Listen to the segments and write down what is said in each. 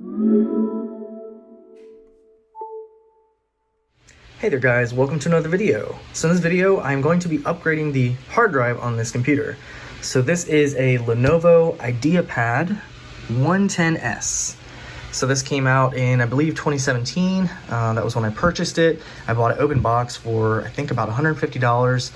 Hey there guys, welcome to another video. So in this video, I'm going to be upgrading the hard drive on this computer. So this is a Lenovo Ideapad 110S. So this came out in, I believe, 2017. That was when I purchased it. I bought it open box for, I think, about $150.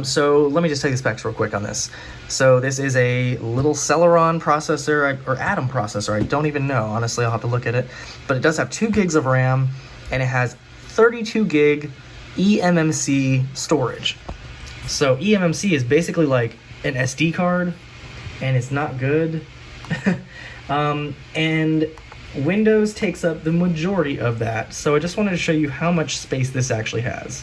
So let me just tell you the specs real quick on this. So this is a little Celeron processor, or Atom processor, I don't even know. Honestly, I'll have to look at it. But it does have 2 gigs of RAM, and it has 32 gig eMMC storage. So eMMC is basically like an SD card, and it's not good. And Windows takes up the majority of that. So I just wanted to show you how much space this actually has.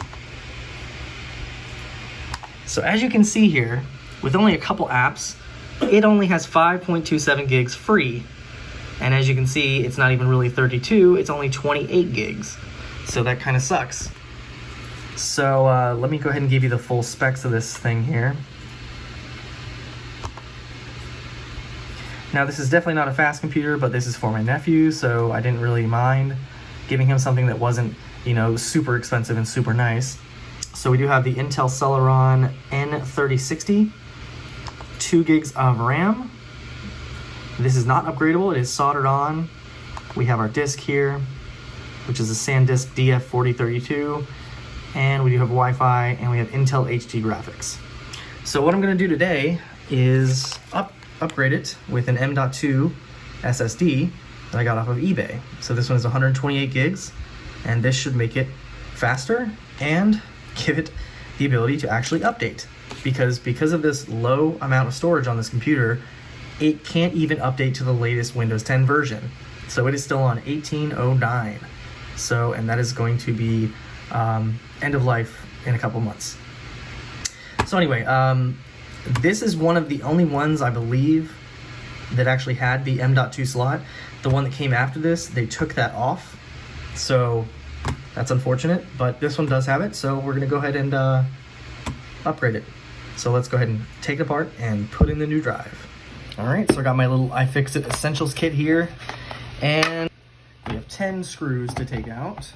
So as you can see here, with only a couple apps, it only has 5.27 gigs free. And as you can see, it's not even really 32, it's only 28 gigs. So that kind of sucks. So let me go ahead and give you the full specs of this thing here. Now this is definitely not a fast computer, but this is for my nephew, so I didn't really mind giving him something that wasn't, you know, super expensive and super nice. So we do have the Intel Celeron N3060, 2 gigs of RAM. This is not upgradable, it is soldered on. We have our disk here, which is a SanDisk DF4032, and we do have Wi-Fi, and we have Intel HD graphics. So what I'm gonna do today is upgrade it with an M.2 SSD that I got off of eBay. So this one is 128 gigs, and this should make it faster and give it the ability to actually update. Because of this low amount of storage on this computer, it can't even update to the latest Windows 10 version. So it is still on 1809. So, and that is going to be end of life in a couple months. So anyway, this is one of the only ones, I believe, that actually had the M.2 slot. The one that came after this, they took that off. So that's unfortunate, but this one does have it. So we're gonna go ahead and upgrade it. So let's go ahead and take it apart and put in the new drive. All right, so I got my little iFixit Essentials kit here, and we have 10 screws to take out.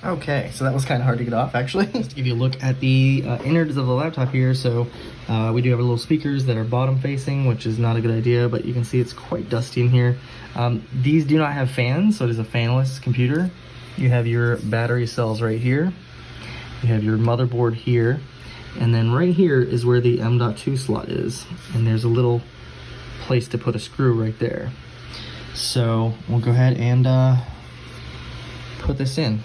Okay, so that was kind of hard to get off, actually. Just to give you a look at the innards of the laptop here. So we do have little speakers that are bottom facing, which is not a good idea, but you can see it's quite dusty in here. These do not have fans, so it is a fanless computer. You have your battery cells right here. You have your motherboard here. And then right here is where the M.2 slot is. And there's a little place to put a screw right there. So we'll go ahead and put this in.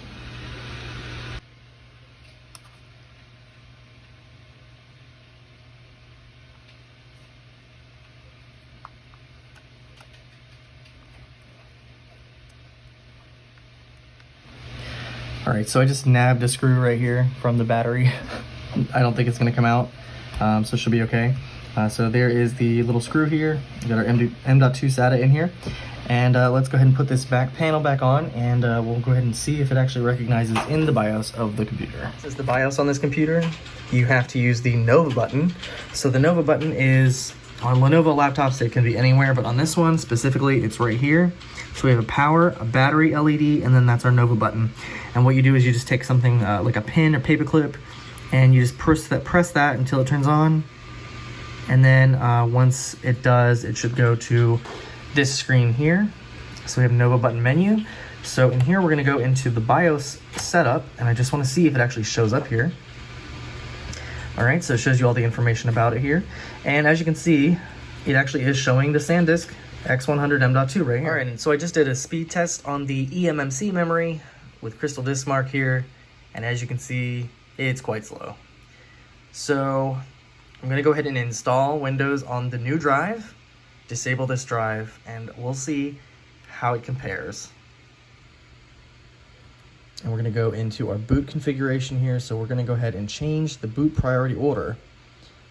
All right, so I just nabbed a screw right here from the battery. I don't think it's gonna come out, so it should be okay. So there is the little screw here. We got our M.2 SATA in here. And let's go ahead and put this back panel back on, and we'll go ahead and see if it actually recognizes in the BIOS of the computer. This is the BIOS on this computer. You have to use the Nova button. So the Nova button is, on Lenovo laptops, it can be anywhere, but on this one specifically, it's right here. So we have a power, a battery LED, and then that's our Nova button. And what you do is you just take something like a pin or paper clip, and you just press that until it turns on. And then once it does, it should go to this screen here. So we have Nova button menu. So in here, we're gonna go into the BIOS setup, and I just wanna see if it actually shows up here. All right, so it shows you all the information about it here. And as you can see, it actually is showing the SanDisk X100 M.2 right here. All right, and so I just did a speed test on the eMMC memory with Crystal Disk Mark here. And as you can see, it's quite slow. So I'm gonna go ahead and install Windows on the new drive, disable this drive, and we'll see how it compares. And we're gonna go into our boot configuration here. So we're gonna go ahead and change the boot priority order.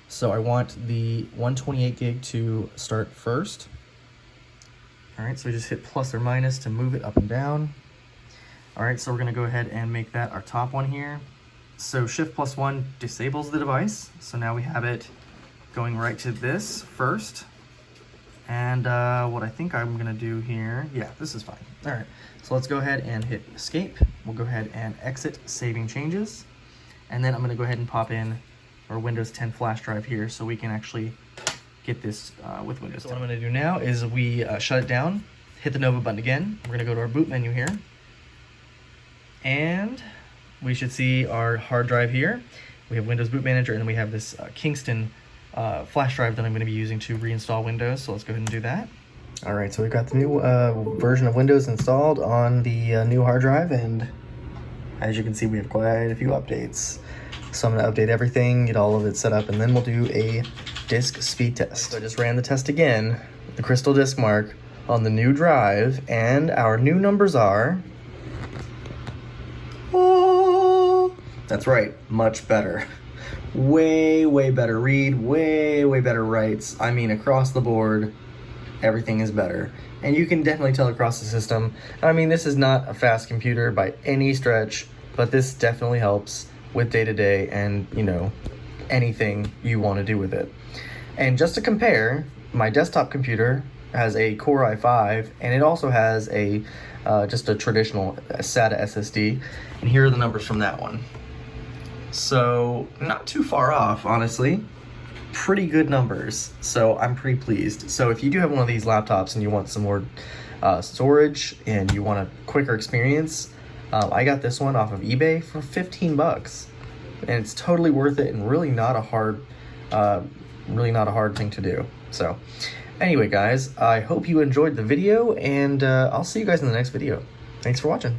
So I want the 128 gig to start first. All right, so we just hit plus or minus to move it up and down. All right, so we're gonna go ahead and make that our top one here. So Shift+1 disables the device. So now we have it going right to this first. And what I think I'm gonna do here, yeah, this is fine. All right, so let's go ahead and hit escape. We'll go ahead and exit saving changes. And then I'm gonna go ahead and pop in our Windows 10 flash drive here so we can actually get this with Windows 10. So what I'm gonna do now is we shut it down, hit the Nova button again. We're gonna go to our boot menu here. And we should see our hard drive here. We have Windows Boot Manager, and then we have this Kingston flash drive that I'm going to be using to reinstall Windows. So let's go ahead and do that. All right, so we've got the new version of Windows installed on the new hard drive, and as you can see, we have quite a few updates. So I'm going to update everything, get all of it set up, and then we'll do a disk speed test. So I just ran the test again, the Crystal Disk Mark on the new drive, and our new numbers are... That's right, much better. Way better read, way better writes. I mean, across the board, everything is better. And you can definitely tell across the system. I mean, this is not a fast computer by any stretch, but this definitely helps with day-to-day and, you know, anything you want to do with it. And just to compare, my desktop computer has a Core i5, and it also has a just a traditional SATA SSD. And here are the numbers from that one. So not too far off, honestly. Pretty good numbers, so I'm pretty pleased. So if you do have one of these laptops and you want some more storage and you want a quicker experience, I got this one off of eBay for 15 bucks, and it's totally worth it and really not a hard thing to do. So anyway, guys, I hope you enjoyed the video, and I'll see you guys in the next video. Thanks for watching.